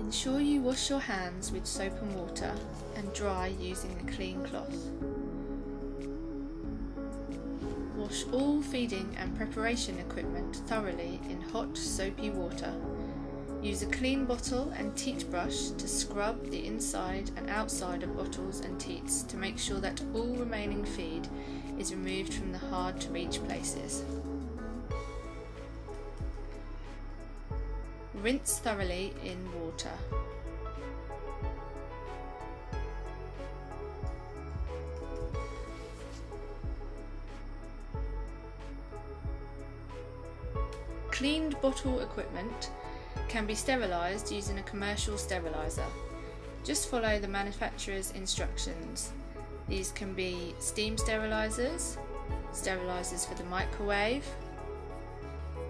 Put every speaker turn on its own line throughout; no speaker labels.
Ensure you wash your hands with soap and water and dry using a clean cloth. Wash all feeding and preparation equipment thoroughly in hot, soapy water. Use a clean bottle and teat brush to scrub the inside and outside of bottles and teats to make sure that all remaining feed is removed from the hard to reach places. Rinse thoroughly in water. Cleaned bottle equipment can be sterilised using a commercial steriliser. Just follow the manufacturer's instructions. These can be steam sterilisers, sterilisers for the microwave,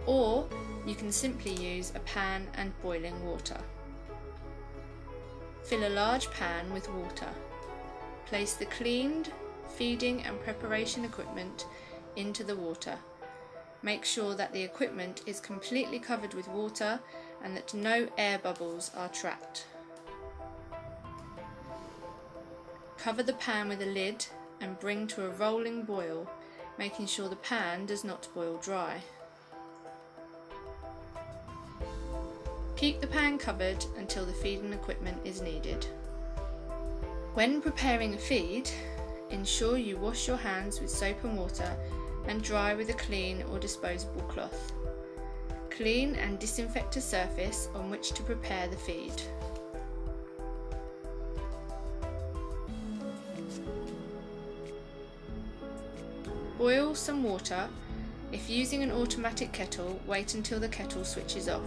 or you can simply use a pan and boiling water. Fill a large pan with water. Place the cleaned feeding and preparation equipment into the water. Make sure that the equipment is completely covered with water and that no air bubbles are trapped. Cover the pan with a lid and bring to a rolling boil, making sure the pan does not boil dry. Keep the pan covered until the feeding equipment is needed. When preparing a feed, ensure you wash your hands with soap and water and dry with a clean or disposable cloth. Clean and disinfect a surface on which to prepare the feed. Boil some water. If using an automatic kettle, wait until the kettle switches off.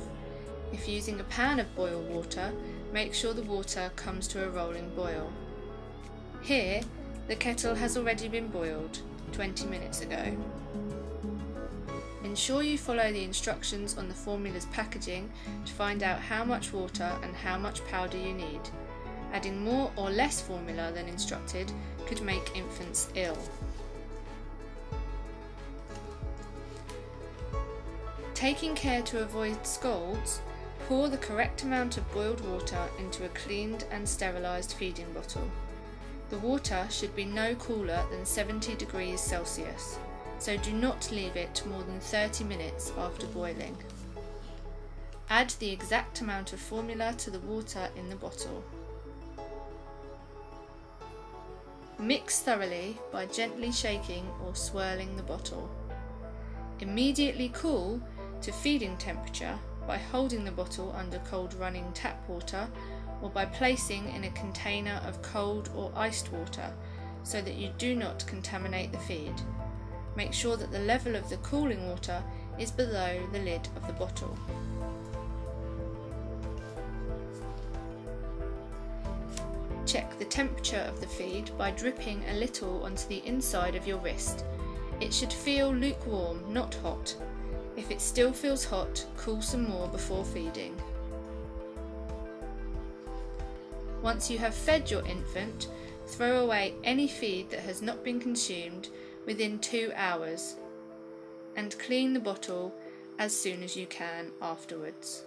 If using a pan of boiled water, make sure the water comes to a rolling boil. Here, the kettle has already been boiled 20 minutes ago. Ensure you follow the instructions on the formula's packaging to find out how much water and how much powder you need. Adding more or less formula than instructed could make infants ill. Taking care to avoid scalds, pour the correct amount of boiled water into a cleaned and sterilised feeding bottle. The water should be no cooler than 70 degrees Celsius, so do not leave it more than 30 minutes after boiling. Add the exact amount of formula to the water in the bottle. Mix thoroughly by gently shaking or swirling the bottle. Immediately cool to feeding temperature by holding the bottle under cold running tap water or by placing in a container of cold or iced water so that you do not contaminate the feed. Make sure that the level of the cooling water is below the lid of the bottle. Check the temperature of the feed by dripping a little onto the inside of your wrist. It should feel lukewarm, not hot. If it still feels hot, cool some more before feeding. Once you have fed your infant, throw away any feed that has not been consumed within 2 hours and clean the bottle as soon as you can afterwards.